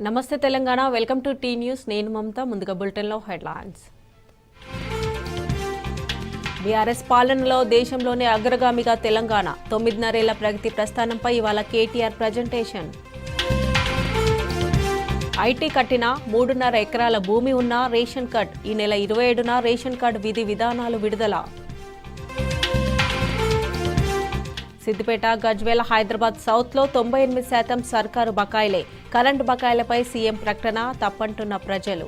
నమస్తే Telangana welcome to T news నేను మమత ముందుగా బులెటిన్లో హెడ్లైన్స్ బీఆర్ఎస్ పాలనలో దేశంలోనే అగ్రగామిగా తెలంగాణ 9.5 ఏళ్ల ప్రగతి ప్రస్థానంపై ఇవాళ కేటీఆర్ ప్రజెంటేషన్ ఐటీ కట్టిన 3.5 ఎకరాల భూమి ఉన్న రేషన్ కార్డ్ ఈ నెల 27న రేషన్ కార్డు విధి విధానాలు విడుదల సిద్దిపేట గజ్వేల్ హైదరాబాద్ సౌత్లో 98% సర్కారు బకాయిలే కరెంటు బకాయిలపై సీఎం ప్రకటన తప్పంటున్న ప్రజలు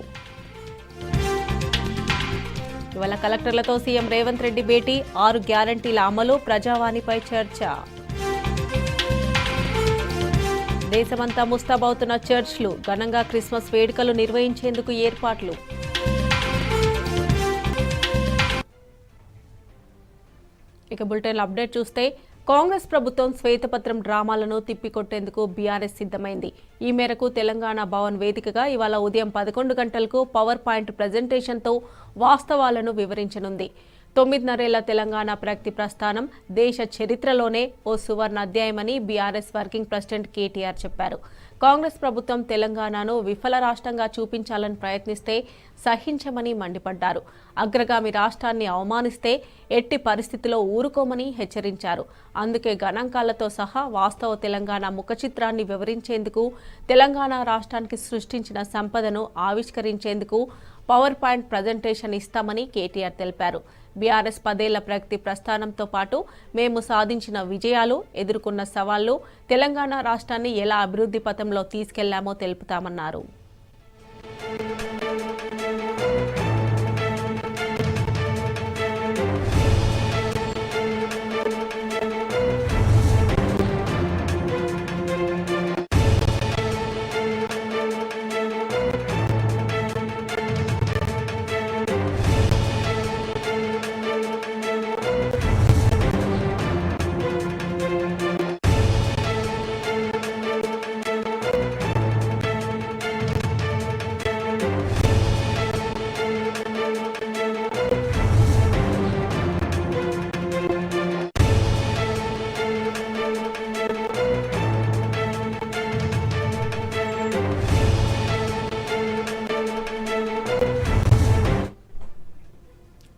ఇవాళ కలెక్టర్లతో సీఎం రేవంత్ రెడ్డి భేటీ 6 గ్యారంటీల అమలు ప్రజావాణిపై చర్చ దేశమంతా ముస్తాబవుతున్న చర్చ్లు ఘనంగా క్రిస్మస్ వేడుకలు నిర్వహించేందుకు ఏర్పాట్లు ఇక బులెటిన్ అప్డేట్ చూస్తే కాంగ్రెస్ ప్రభుత్వం శ్వేతపత్రం డ్రామాలను తిప్పికొట్టేందుకు బీఆర్ఎస్ సిద్ధమైంది. ఈ మేరకు తెలంగాణ భవన్ వేదికగా ఇవాళ ఉదయం 11 గంటలకు పవర్ పాయింట్ ప్రజెంటేషన్తో వాస్తవాలను వివరించనుంది. 9.5 ఏళ్ల తెలంగాణ ప్రగతి ప్రస్థానం దేశ చరిత్రలోనే ఓ సువర్ణ అధ్యాయమని బీఆర్ఎస్ వర్కింగ్ ప్రెసిడెంట్ కేటీఆర్ చెప్పారు. కాంగ్రెస్ ప్రభుత్వం తెలంగాణను విఫల రాష్ట్రంగా చూపించాలని ప్రయత్నిస్తే సహించమని మండిపడ్డారు. అగ్రగామి రాష్ట్రాన్ని అవమానిస్తే ఎట్టి పరిస్థితిలో ఊరుకోమని హెచ్చరించారు. అందుకే గణాంకాలతో సహా వాస్తవ తెలంగాణ ముఖచిత్రాన్ని వివరించేందుకు తెలంగాణ రాష్ట్రానికి సృష్టించిన సంపదను ఆవిష్కరించేందుకు పవర్ పాయింట్ ప్రజెంటేషన్ ఇస్తామని కేటీఆర్ తెలిపారు. బీఆర్ఎస్ 10 ఏళ్ల ప్రగతి ప్రస్థానంతో పాటు మేము సాధించిన విజయాలు, ఎదుర్కొన్న సవాళ్లు, తెలంగాణ రాష్ట్రాన్ని ఎలా అభివృద్ధి పథంలో తీసుకెళ్లామో తెలుపుతామన్నారు.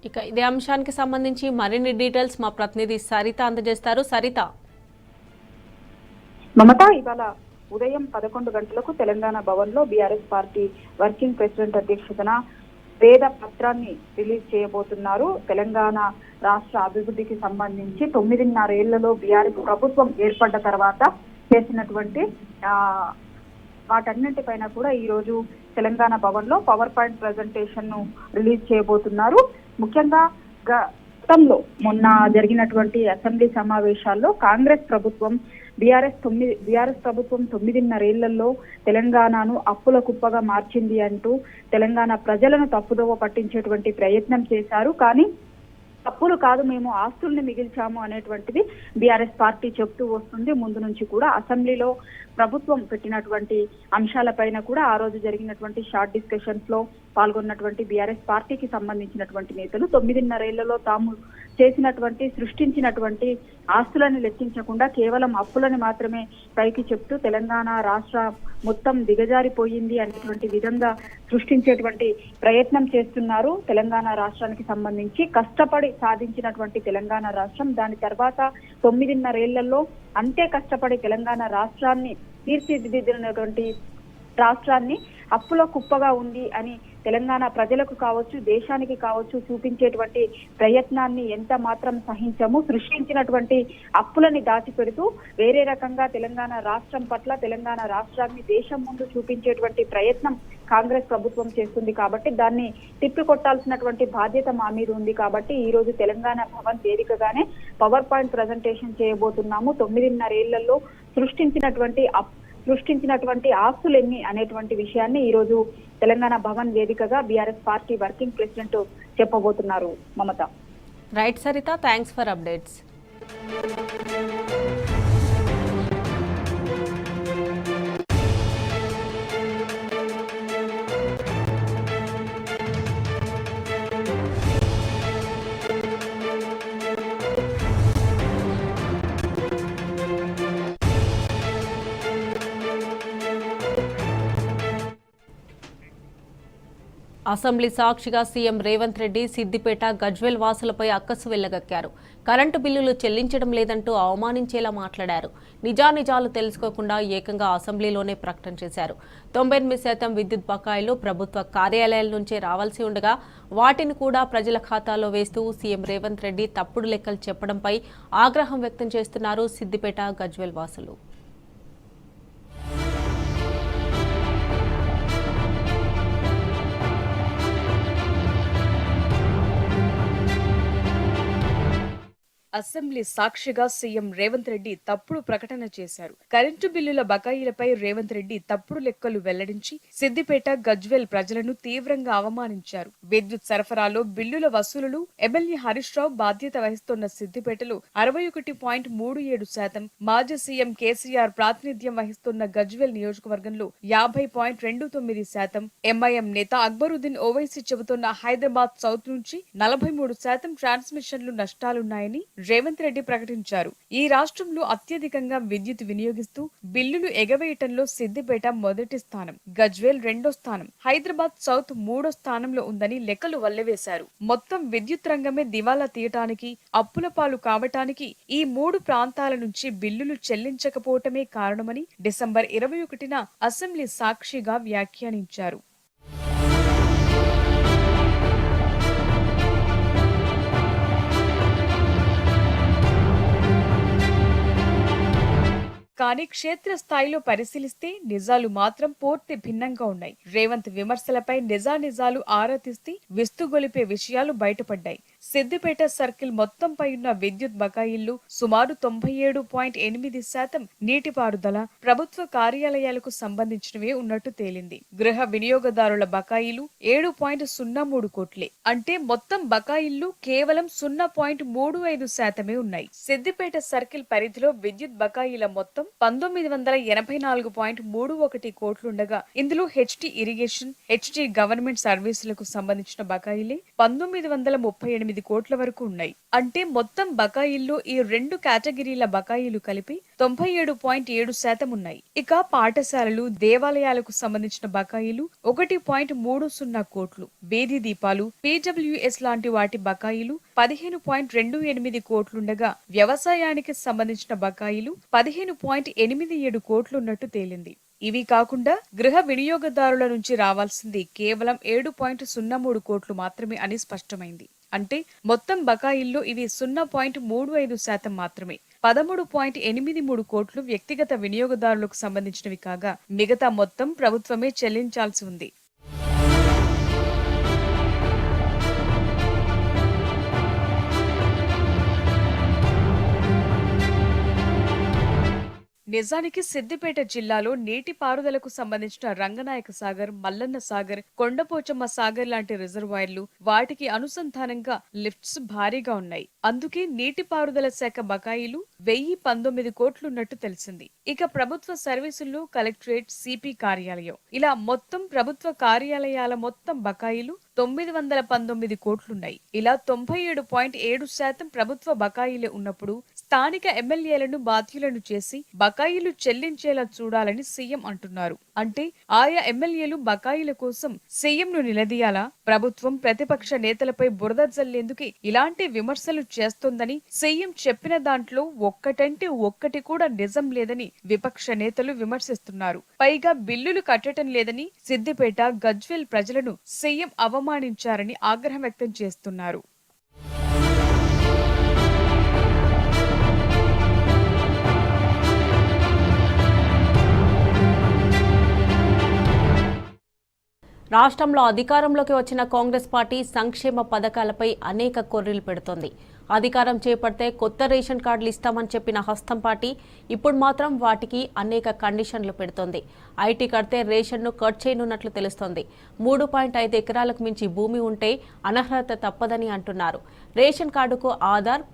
ఇక ఇదే అంశానికి సంబంధించి మరిన్ని డీటెయిల్స్ మా ప్రతినిధి సరిత అందజేస్తారు. సరిత, మమత ఇవాళ ఉదయం 11 గంటలకు తెలంగాణ భవన్ లో బీఆర్ఎస్ పార్టీ వర్కింగ్ ప్రెసిడెంట్ అధ్యక్షతన వేద పత్రాన్ని రిలీజ్ చేయబోతున్నారు. తెలంగాణ రాష్ట్ర అభివృద్ధికి సంబంధించి 9.5 ఏళ్లలో బీఆర్ఎస్ ప్రభుత్వం ఏర్పడ్డ తర్వాత చేసినటువంటి వాటన్నింటిపైన కూడా ఈ రోజు తెలంగాణ భవన్ లో పవర్ పాయింట్ ప్రజెంటేషన్ ను రిలీజ్ చేయబోతున్నారు. ముఖ్యంగా గతంలో మొన్న జరిగినటువంటి అసెంబ్లీ సమావేశాల్లో కాంగ్రెస్ ప్రభుత్వం బీఆర్ఎస్ ప్రభుత్వం 9.5 ఏళ్లలో తెలంగాణను అప్పుల కుప్పగా మార్చింది అంటూ తెలంగాణ ప్రజలను తప్పుదోవ పట్టించేటువంటి ప్రయత్నం చేశారు. కానీ అప్పులు కాదు, మేము ఆస్తుల్ని మిగిల్చాము అనేటువంటిది బీఆర్ఎస్ పార్టీ చెప్తూ వస్తుంది. ముందు నుంచి కూడా అసెంబ్లీలో ప్రభుత్వం పెట్టినటువంటి అంశాలపైన కూడా ఆ రోజు జరిగినటువంటి షార్ట్ డిస్కషన్స్ లో పాల్గొన్నటువంటి బీఆర్ఎస్ పార్టీకి సంబంధించినటువంటి నేతలు 9.5 ఏళ్లలో తాము చేసినటువంటి సృష్టించినటువంటి ఆస్తులను లెక్కించకుండా కేవలం అప్పులని మాత్రమే పైకి చెప్తూ తెలంగాణ రాష్ట్ర మొత్తం దిగజారిపోయింది అనేటువంటి విధంగా సృష్టించేటువంటి ప్రయత్నం చేస్తున్నారు. తెలంగాణ రాష్ట్రానికి సంబంధించి కష్టపడి సాధించినటువంటి తెలంగాణ రాష్ట్రం దాని తర్వాత 9.5 ఏళ్లలో అంతే కష్టపడి తెలంగాణ రాష్ట్రాన్ని తీర్చిదిద్దినటువంటి రాష్ట్రాన్ని అప్పుల కుప్పగా ఉంది అని తెలంగాణ ప్రజలకు కావచ్చు, దేశానికి కావచ్చు చూపించేటువంటి ప్రయత్నాన్ని ఎంత మాత్రం సహించము. సృష్టించినటువంటి అప్పులని దాచిపెడుతూ వేరే రకంగా తెలంగాణ రాష్ట్రం పట్ల తెలంగాణ రాష్ట్రాన్ని దేశం ముందు చూపించేటువంటి ప్రయత్నం కాంగ్రెస్ ప్రభుత్వం చేస్తుంది. కాబట్టి దాన్ని తిప్పికొట్టాల్సినటువంటి బాధ్యత మా మీద ఉంది. కాబట్టి ఈ రోజు తెలంగాణ భవన్ వేదికగానే పవర్ పాయింట్ ప్రజెంటేషన్ చేయబోతున్నాము. 9.5 ఏళ్లలో సృష్టించినటువంటి ఆస్తులు ఎన్ని అనేటువంటి విషయాన్ని ఈ రోజు తెలంగాణ భవన్ వేదికగా బీఆర్ఎస్ పార్టీ వర్కింగ్ ప్రెసిడెంట్ చెప్పబోతున్నారు. Mamata. Right Saritha, thanks for updates. Assembly సాక్షిగా సీఎం రేవంత్ రెడ్డి సిద్దిపేట గజ్వేల్ వాసులపై అక్కసు వెళ్లగక్కారు. కరెంటు బిల్లులు చెల్లించడం లేదంటూ అవమానించేలా మాట్లాడారు. నిజానిజాలు తెలుసుకోకుండా ఏకంగా అసెంబ్లీలోనే ప్రకటన చేశారు. 98% విద్యుత్ బకాయిలు ప్రభుత్వ కార్యాలయాల నుంచే రావాల్సి ఉండగా వాటిని కూడా ప్రజల ఖాతాలో వేస్తూ సీఎం రేవంత్ రెడ్డి తప్పుడు లెక్కలు చెప్పడంపై ఆగ్రహం వ్యక్తం చేస్తున్నారు సిద్దిపేట గజ్వేల్ వాసులు. అసెంబ్లీ సాక్షిగా సీఎం రేవంత్ రెడ్డి తప్పుడు ప్రకటన చేశారు. కరెంటు బిల్లుల బకాయిలపై రేవంత్ రెడ్డి తప్పుడు లెక్కలు వెల్లడించి సిద్దిపేట గజ్వేల్ ప్రజలను తీవ్రంగా అవమానించారు. విద్యుత్ సరఫరాలో బిల్లుల వసూలులు ఎమ్మెల్యే హరీష్ రావు బాధ్యత వహిస్తున్న సిద్దిపేటలో 61.37%, మాజీ సీఎం కేసీఆర్ ప్రాతినిధ్యం వహిస్తున్న గజ్వేల్ నియోజకవర్గంలో 50.29%, ఎంఐఎం నేత అక్బరుద్దీన్ ఓవైసీ చెబుతున్న హైదరాబాద్ సౌత్ నుంచి 43% ట్రాన్స్మిషన్లు నష్టాలున్నాయని రేవంత్ రెడ్డి ప్రకటించారు. ఈ రాష్ట్రంలో అత్యధికంగా విద్యుత్ వినియోగిస్తూ బిల్లులు ఎగవేయటంలో సిద్దిపేట మొదటి స్థానం, గజ్వేల్ రెండో స్థానం, హైదరాబాద్ సౌత్ మూడో స్థానంలో ఉందని లెక్కలు వల్లెవేశారు. మొత్తం విద్యుత్ రంగమే దివాలా తీయటానికి, అప్పుల పాలు కావటానికి ఈ 3 ప్రాంతాల నుంచి బిల్లులు చెల్లించకపోవటమే కారణమని డిసెంబర్ 21న అసెంబ్లీ సాక్షిగా వ్యాఖ్యానించారు. కానీ క్షేత్రస్థాయిలో పరిశీలిస్తే నిజాలు మాత్రం పూర్తి భిన్నంగా ఉన్నాయి. రేవంత్ విమర్శలపై నిజానిజాలు ఆరా తీస్తే విస్తుగొలిపే విషయాలు బయటపడ్డాయి. సిద్దిపేట సర్కిల్ మొత్తంపై ఉన్న విద్యుత్ బకాయిల్లో సుమారు 97.8% నీటిపారుదల, ప్రభుత్వ కార్యాలయాలకు సంబంధించినవే ఉన్నట్టు తేలింది. గృహ వినియోగదారుల బకాయిలు 7.03 కోట్లే. అంటే మొత్తం బకాయిల్లో కేవలం 0.35% ఉన్నాయి. సిద్దిపేట సర్కిల్ పరిధిలో విద్యుత్ బకాయిల మొత్తం 1984.31 కోట్లుండగా ఇందులో హెచ్టీ ఇరిగేషన్, హెచ్టీ గవర్నమెంట్ సర్వీసులకు సంబంధించిన బకాయిలే 1938 కోట్ల వరకు ఉన్నాయి. అంటే మొత్తం బకాయిల్లో ఈ 2 కేటగిరీల బకాయిలు కలిపి 97.7% ఉన్నాయి. ఇక పాఠశాలలు, దేవాలయాలకు సంబంధించిన బకాయిలు 1.30 కోట్లు, వీధి దీపాలు, పీడబ్ల్యూఎస్ లాంటి వాటి బకాయిలు 15.28 కోట్లుండగా వ్యవసాయానికి సంబంధించిన బకాయిలు 15.87 కోట్లున్నట్టు తేలింది. ఇవి కాకుండా గృహ వినియోగదారుల నుంచి రావాల్సింది కేవలం 7.03 కోట్లు మాత్రమే అని స్పష్టమైంది. అంటే మొత్తం బకాయిల్లో ఇవి 0.35% మాత్రమే. 13.83 కోట్లు వ్యక్తిగత వినియోగదారులకు సంబంధించినవి కాగా మిగతా మొత్తం ప్రభుత్వమే చెల్లించాల్సి ఉంది. నిజానికి సిద్దిపేట జిల్లాలో నీటిపారుదలకు సంబంధించిన రంగనాయక సాగర్, మల్లన్న సాగర్, కొండపోచమ్మ సాగర్ లాంటి రిజర్వాయర్లు, వాటికి అనుసంధానంగా లిఫ్ట్స్ భారీగా ఉన్నాయి. అందుకే నీటిపారుదల శాఖ బకాయిలు 1019 కోట్లున్నట్టు తెలిసింది. ఇక ప్రభుత్వ సర్వీసుల్లో కలెక్టరేట్, సిపి కార్యాలయం ఇలా మొత్తం ప్రభుత్వ కార్యాలయాల మొత్తం బకాయిలు 919 కోట్లున్నాయి. ఇలా 97.7% ప్రభుత్వ బకాయిలే ఉన్నప్పుడు స్థానిక ఎమ్మెల్యేలను బాధ్యులను చేసి బకాయిలు చెల్లించేలా చూడాలని సీఎం అంటున్నారు. అంటే ఆయా ఎమ్మెల్యేలు బకాయిల కోసం సీఎంను నిలదీయాలా? ప్రభుత్వం ప్రతిపక్ష నేతలపై బురద జల్లేందుకు ఇలాంటి విమర్శలు చేస్తోందని సీఎం చెప్పిన దాంట్లో ఒక్కటంటే ఒక్కటి కూడా నిజం లేదని విపక్ష నేతలు విమర్శిస్తున్నారు. పైగా బిల్లులు కట్టడం లేదని సిద్దిపేట, గజ్వేల్ ప్రజలను సీఎం అవమానించారని ఆగ్రహం వ్యక్తం చేస్తున్నారు. రాష్ట్రంలో అధికారంలోకి వచ్చిన కాంగ్రెస్ పార్టీ సంక్షేమ పథకాలపై అనేక కొర్రీలు పెడుతోంది. అధికారం చేపడితే కొత్త రేషన్ కార్డులు ఇస్తామని చెప్పిన హస్తం పార్టీ ఇప్పుడు మాత్రం వాటికి అనేక కండిషన్లు పెడుతోంది. ఐటీ కడితే రేషన్ను కట్ చేయనున్నట్లు తెలుస్తోంది. 3.5 ఎకరాలకు మించి భూమి ఉంటే అనర్హత తప్పదని అంటున్నారు. రేషన్ కార్డుకు ఆధార్,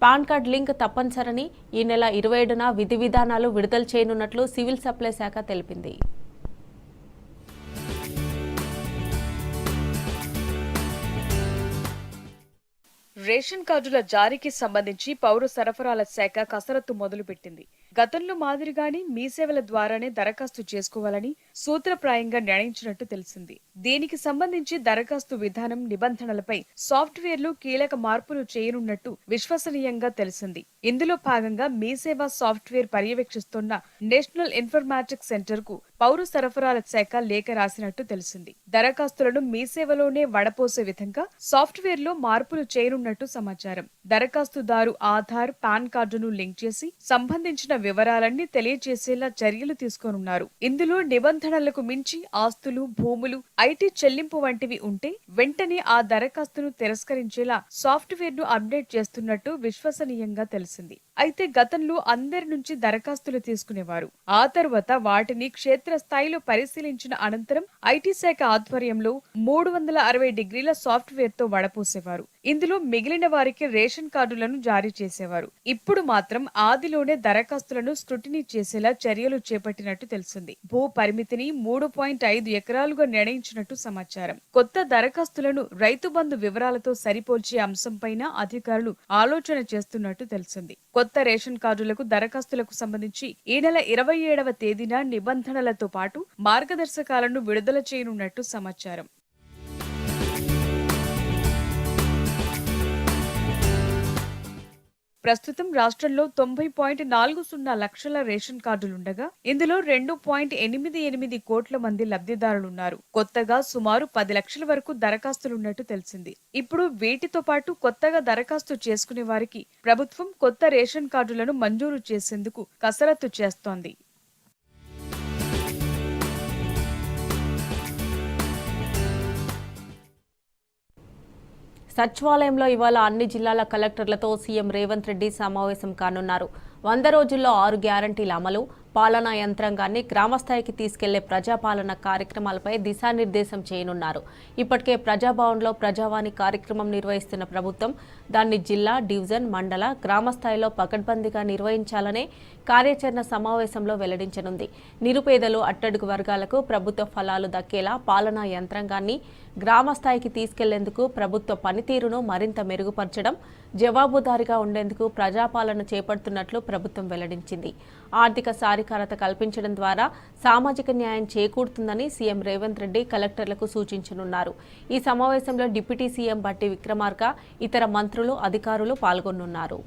పాన్ కార్డ్ లింక్ తప్పనిసరని ఈ నెల 27న విధి విధానాలు విడుదల చేయనున్నట్లు సివిల్ సప్లై శాఖ తెలిపింది. రేషన్ కార్డుల జారీకి సంబంధించి పౌర సరఫరాల శాఖ కసరత్తు మొదలుపెట్టింది. గతంలో మాదిరిగానే మీ సేవల ద్వారానే దరఖాస్తు చేసుకోవాలని సూత్రప్రాయంగా నిర్ణయించినట్టు తెలిసింది. దీనికి సంబంధించి దరఖాస్తు విధానం, నిబంధనలపై సాఫ్ట్వేర్లు కీలక మార్పులు చేయనున్నట్టు విశ్వసనీయంగా తెలిసింది. ఇందులో భాగంగా మీ సేవ సాఫ్ట్వేర్ పర్యవేక్షిస్తున్న నేషనల్ ఇన్ఫర్మాటిక్స్ సెంటర్ కు పౌర సరఫరాల శాఖ లేఖ రాసినట్టు తెలిసింది. దరఖాస్తులను మీ సేవలోనే వడపోసే విధంగా సాఫ్ట్వేర్ లో మార్పులు చేయనున్నట్టు సమాచారం. దరఖాస్తుదారు ఆధార్, పాన్ కార్డును లింక్ చేసి సంబంధించిన వివరాలన్నీ తెలియజేసేలా చర్యలు తీసుకోనున్నారు. ఇందులో నిబంధనలకు మించి ఆస్తులు, భూములు, ఐటీ చెల్లింపు వంటివి ఉంటే వెంటనే ఆ దరఖాస్తును తిరస్కరించేలా సాఫ్ట్వేర్ ను అప్డేట్ చేస్తున్నట్టు విశ్వసనీయంగా తెలిసింది. అయితే గతంలో అందరి నుంచి దరఖాస్తులు తీసుకునేవారు. ఆ తర్వాత వాటిని క్షేత్రస్థాయిలో పరిశీలించిన అనంతరం ఐటీ శాఖ ఆధ్వర్యంలో 360 డిగ్రీల సాఫ్ట్వేర్ తో వడపోసేవారు. ఇందులో మిగిలిన వారికి రేషన్ కార్డులను జారీ చేసేవారు. ఇప్పుడు మాత్రం ఆదిలోనే దరఖాస్తులను స్క్రూటినీ చేసేలా చర్యలు చేపట్టినట్టు తెలిసింది. భూ పరిమితిని 3.5 ఎకరాలుగా నిర్ణయించినట్టు సమాచారం. కొత్త దరఖాస్తులను రైతు బంధు వివరాలతో సరిపోల్చే అంశంపైన అధికారులు ఆలోచన చేస్తున్నట్టు తెలిసింది. కొత్త రేషన్ కార్డులకు దరఖాస్తులకు సంబంధించి ఈ నెల 27వ తేదీన నిబంధనలతో పాటు మార్గదర్శకాలను విడుదల చేయనున్నట్టు సమాచారం. ప్రస్తుతం రాష్ట్రంలో 90.40 లక్షల రేషన్ కార్డులుండగా ఇందులో 2.88 కోట్ల మంది లబ్ధిదారులున్నారు. కొత్తగా సుమారు 10 లక్షల వరకు దరఖాస్తులున్నట్టు తెలిసింది. ఇప్పుడు వీటితో పాటు కొత్తగా దరఖాస్తు చేసుకునే వారికి ప్రభుత్వం కొత్త రేషన్ కార్డులను మంజూరు చేసేందుకు కసరత్తు చేస్తోంది. సచివాలయంలో ఇవాళ అన్ని జిల్లాల కలెక్టర్లతో సీఎం రేవంత్ రెడ్డి సమావేశం కానున్నారు. 100 రోజుల్లో 6 గ్యారంటీల అమలు, పాలనా యంత్రాంగాన్ని గ్రామస్థాయికి తీసుకెళ్లే ప్రజాపాలన కార్యక్రమాలపై దిశానిర్దేశం చేయనున్నారు. ఇప్పటికే ప్రజాభవన్లో ప్రజావాణి కార్యక్రమం నిర్వహిస్తున్న ప్రభుత్వం దాన్ని జిల్లా, డివిజన్, మండల, గ్రామస్థాయిలో పకడ్బందీగా నిర్వహించాలనే కార్యాచరణ సమావేశంలో వెల్లడించనుంది. నిరుపేదలు, అట్టడుగు వర్గాలకు ప్రభుత్వ ఫలాలు దక్కేలా పాలనా యంత్రాంగాన్ని గ్రామస్థాయికి తీసుకెళ్లేందుకు, ప్రభుత్వ పనితీరును మరింత మెరుగుపరచడం, జవాబుదారీగా ఉండేందుకు ప్రజాపాలన చేపడుతున్నట్లు ప్రభుత్వం వెల్లడించింది. ఆర్థిక సాధికారత కల్పించడం ద్వారా సామాజిక న్యాయం చేకూరుతుందని సీఎం రేవంత్ రెడ్డి కలెక్టర్లకు సూచించనున్నారు. ఈ సమావేశంలో డిప్యూటీ సీఎం బట్టి విక్రమార్క, ఇతర మంత్రులు, అధికారులు పాల్గొనున్నారు.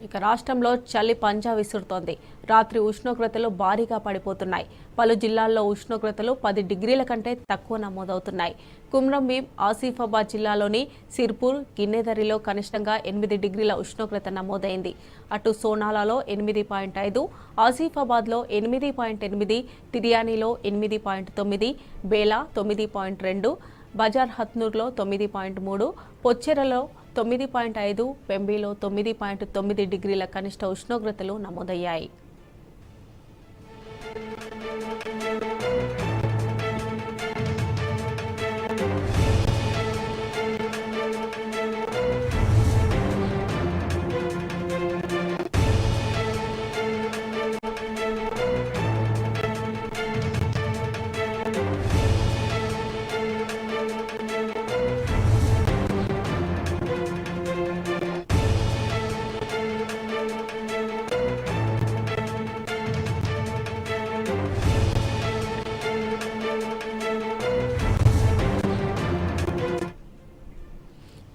ఇక రాష్ట్రంలో చలి పంజా విసురుతోంది. రాత్రి ఉష్ణోగ్రతలు భారీగా పడిపోతున్నాయి. పలు జిల్లాల్లో ఉష్ణోగ్రతలు 10 డిగ్రీల కంటే తక్కువ నమోదవుతున్నాయి. కుమ్రంభీం, ఆసిఫాబాద్ జిల్లాలోని సిర్పూర్, గిన్నెదరిలో కనిష్టంగా 8 డిగ్రీల ఉష్ణోగ్రత నమోదైంది. అటు సోనాలలో 8.5, ఆసిఫాబాద్లో 8.8, తిర్యానీలో 8.9, బేలా 9.2, బజార్ హత్నూర్లో 9.3, పొచ్చెరలో 9.5, పెంబిలో 9.9 డిగ్రీల కనిష్ట ఉష్ణోగ్రతలు నమోదయ్యాయి.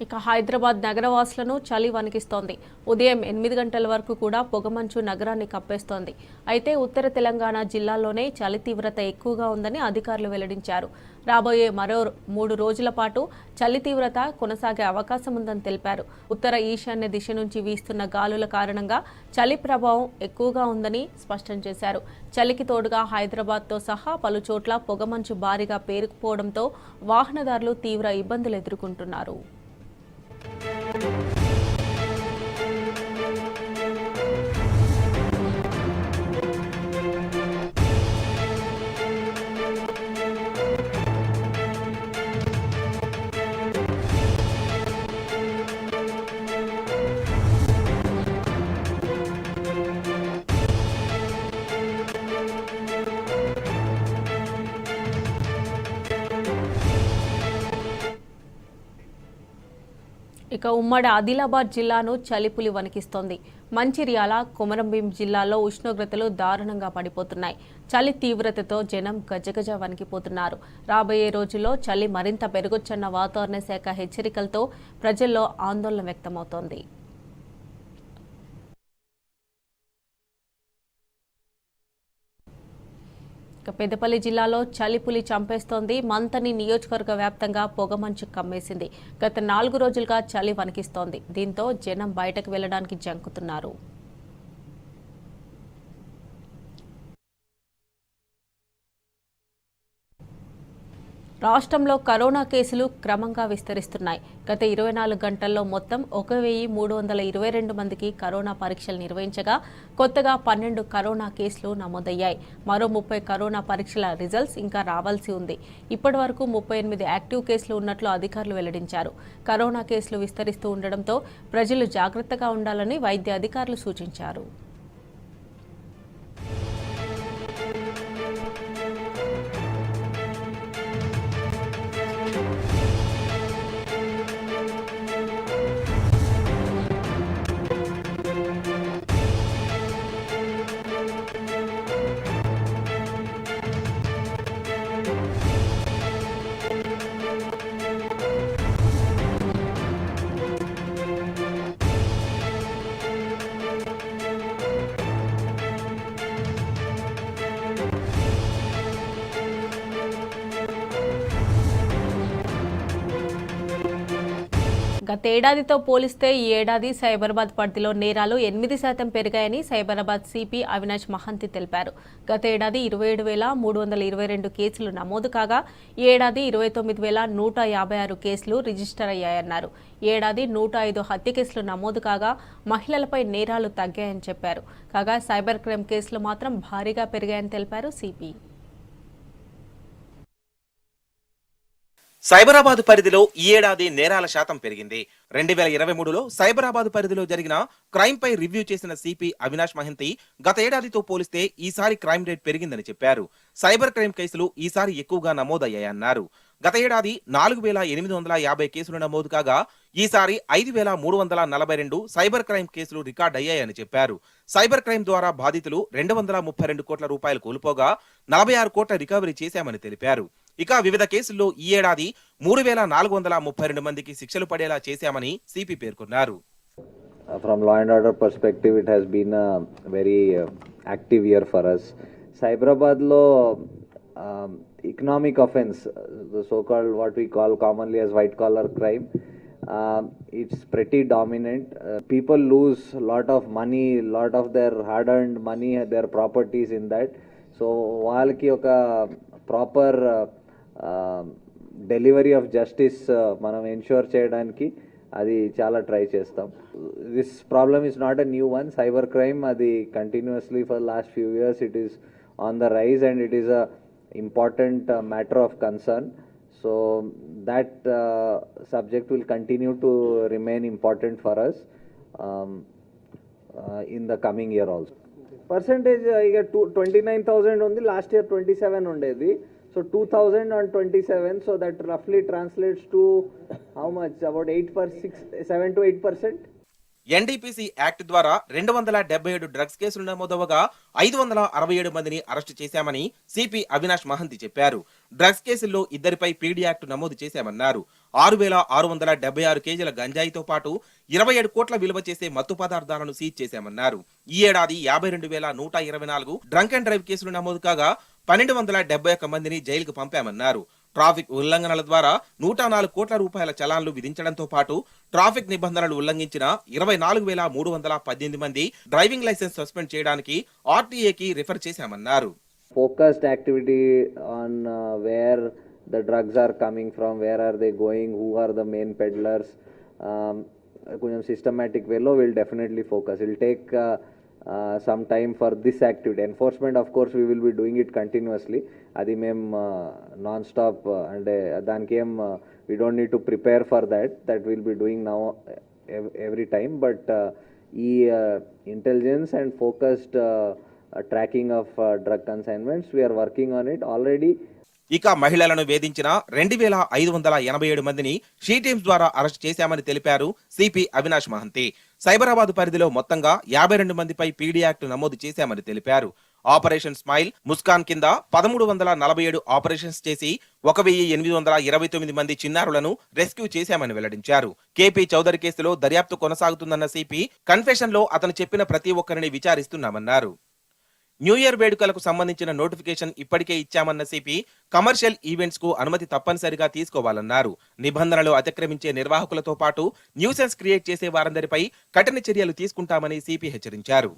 ఇక హైదరాబాద్ నగరవాసులను చలి వణికిస్తోంది. ఉదయం 8 గంటల వరకు కూడా పొగమంచు నగరాన్ని కప్పేస్తోంది. అయితే ఉత్తర తెలంగాణ జిల్లాల్లోనే చలి తీవ్రత ఎక్కువగా ఉందని అధికారులు వెల్లడించారు. రాబోయే మరో 3 రోజుల పాటు చలి తీవ్రత కొనసాగే అవకాశం ఉందని తెలిపారు. ఉత్తర ఈశాన్య దిశ నుంచి వీస్తున్న గాలుల కారణంగా చలి ప్రభావం ఎక్కువగా ఉందని స్పష్టం చేశారు. చలికి తోడుగా హైదరాబాద్తో సహా పలు చోట్ల పొగమంచు భారీగా పేరుకుపోవడంతో వాహనదారులు తీవ్ర ఇబ్బందులు ఎదుర్కొంటున్నారు. ఇక ఉమ్మడి ఆదిలాబాద్ జిల్లాను చలిపులి వణికిస్తోంది. మంచిర్యాల, కొమరంభీం జిల్లాల్లో ఉష్ణోగ్రతలు దారుణంగా పడిపోతున్నాయి. చలి తీవ్రతతో జనం గజగజ వణికిపోతున్నారు. రాబోయే రోజుల్లో చలి మరింత పెరగొచ్చన్న వాతావరణ శాఖ హెచ్చరికలతో ప్రజల్లో ఆందోళన వ్యక్తమవుతోంది. పెద్దపల్లి జిల్లాలో చలిపులి చంపేస్తోంది. మంతని నియోజకవర్గ వ్యాప్తంగా పొగమంచు కమ్మేసింది. గత 4 రోజులుగా చలి వణికిస్తోంది. దీంతో జనం బయటకు వెళ్లడానికి జంకుతున్నారు. రాష్ట్రంలో కరోనా కేసులు క్రమంగా విస్తరిస్తున్నాయి. గత 24 గంటల్లో మొత్తం 1322 మందికి కరోనా పరీక్షలు నిర్వహించగా కొత్తగా 12 కరోనా కేసులు నమోదయ్యాయి. మరో 30 కరోనా పరీక్షల రిజల్ట్స్ ఇంకా రావాల్సి ఉంది. ఇప్పటి వరకు 38 యాక్టివ్ కేసులు ఉన్నట్లు అధికారులు వెల్లడించారు. కరోనా కేసులు విస్తరిస్తూ ఉండడంతో ప్రజలు జాగ్రత్తగా ఉండాలని వైద్య అధికారులు సూచించారు. గతేడాదితో పోలిస్తే ఈ ఏడాది సైబరాబాద్ పరిధిలో నేరాలు 8% పెరిగాయని సైబరాబాద్ సిపి అవినాష్ మహంతి తెలిపారు. గతేడాది 27,322 కేసులు నమోదు కాగా ఈ ఏడాది 29,156 కేసులు రిజిస్టర్ అయ్యాయన్నారు. ఏడాది 105 హత్య కేసులు నమోదు కాగా మహిళలపై నేరాలు తగ్గాయని చెప్పారు. కాగా సైబర్ క్రైమ్ కేసులు మాత్రం భారీగా పెరిగాయని తెలిపారు సిపి. సైబరాబాద్ పరిధిలో ఈ ఏడాది నేరాల శాతం పెరిగింది. 2023లో సైబరాబాద్ పరిధిలో జరిగిన క్రైమ్ పై రివ్యూ చేసిన సిపి అవినాష్ మహంతి గత ఏడాదితో పోలిస్తే ఈసారి క్రైమ్ రేట్ పెరిగిందని చెప్పారు. సైబర్ క్రైమ్ కేసులు ఈసారి ఎక్కువగా నమోదయ్యాయన్నారు. గత ఏడాది 4,850 కేసులు నమోదు కాగా ఈసారి 5,342 సైబర్ క్రైమ్ కేసులు రికార్డ్ అయ్యాయని చెప్పారు. సైబర్ క్రైమ్ ద్వారా బాధితులు 232 కోట్ల రూపాయలు కోల్పోగా 46 కోట్ల రికవరీ చేశామని తెలిపారు. ఇక వివిధ కేసుల్లో ఈ ఏడాది 3,432 మందికి శిక్షలు పడేలా చేశామని సిపి పేర్కొన్నారు. From law and order perspective, it has been a very active year for us. Cyberabad lo economic offense, the so-called what we call commonly as white collar crime, it's pretty dominant. People lose a lot of money, lot of their hard-earned money, their properties in that. So వాళ్ళకి ఒక proper delivery of justice మనం ensure చేయడానికి అది చాలా try చేస్తాం. This problem is not a new one. Cyber crime అది continuously for last few years it is on the rise and it is a important matter of concern. So that subject will continue to remain important for us in the coming year also. Percentage iga 29,000 undi, last year 27 undedi, so 2,000 on 27, so that roughly translates to how much, about 7 to 8%. NDPC act ద్వారా 277 drugs కేసులు నమోదవగా 567 మందిని arrest చేశామని CP Avinash Mahanti చెప్పారు. Drugs కేసుల్లో ఇద్దరిపై PD act నమోదు చేశామన్నారు. 6,676 కేజీల గంజాయితో పాటు 27 కోట్ల విలువ చేసే మత్తు పదార్థాలను సీజ్ చేశామన్నారు. ఈ ఏడాది 52,124 డ్రంక్ అండ్ డ్రైవ్ కేసులు నమోదు కాగా 1,271 మందిని జైలుకు పంపామన్నారు. ట్రాఫిక్ ఉల్లంఘనల ద్వారా 104 కోట్ల రూపాయల చలాన్లు విధించడంతో పాటు ట్రాఫిక్ నిబంధనలు ఉల్లంఘించిన 24,318 మంది డ్రైవింగ్ లైసెన్స్ సస్పెండ్ చేయడానికి ఆర్టీఏకి రిఫర్ చేశామన్నారు. Focused activity on where the drugs are coming from, where are they going, who are the main peddlers, కొంచెం systematic way లో will definitely focus. It will take some time for this activity. Enforcement, of course, we will be doing it continuously. అది మేము non stop అంటే దానికి ఏం we don't need to prepare for that we'll be doing now every time, but ఈ intelligence and focused tracking of drug consignments, we are working on it already. ఇక మహిళలను వేధించిన 2587 మందిని she teams ద్వారా arrest చేశామని తెలిపారు సిపి అవినాష్ మహంతి. సైబరాబాద్ పరిధిలో మొత్తంగా 52 మందిపై PD act నమోదు చేశామని తెలిపారు. ఆపరేషన్ స్మైల్, ముస్కాన్ కింద 1347 ఆపరేషన్స్ చేసి 1829 మంది చిన్నారులను రెస్క్యూ చేశామని వెల్లడించారు. కేపీ చౌదరి కేసులో దర్యాప్తు కొనసాగుతుందన్న సిపి కన్ఫెషన్ లో అతను చెప్పిన ప్రతి ఒక్కరిని విచారిస్తున్నామన్నారు. న్యూ ఇయర్ వేడుకలకు సంబంధించిన నోటిఫికేషన్ ఇప్పటికే ఇచ్చామన్న సిపి కమర్షియల్ ఈవెంట్స్ కు అనుమతి తప్పనిసరిగా తీసుకోవాలన్నారు. నిబంధనలు అతిక్రమించే నిర్వాహకులతో పాటు న్యూసెన్స్ క్రియేట్ చేసే వారందరిపై కఠిన చర్యలు తీసుకుంటామని సిపి హెచ్చరించారు.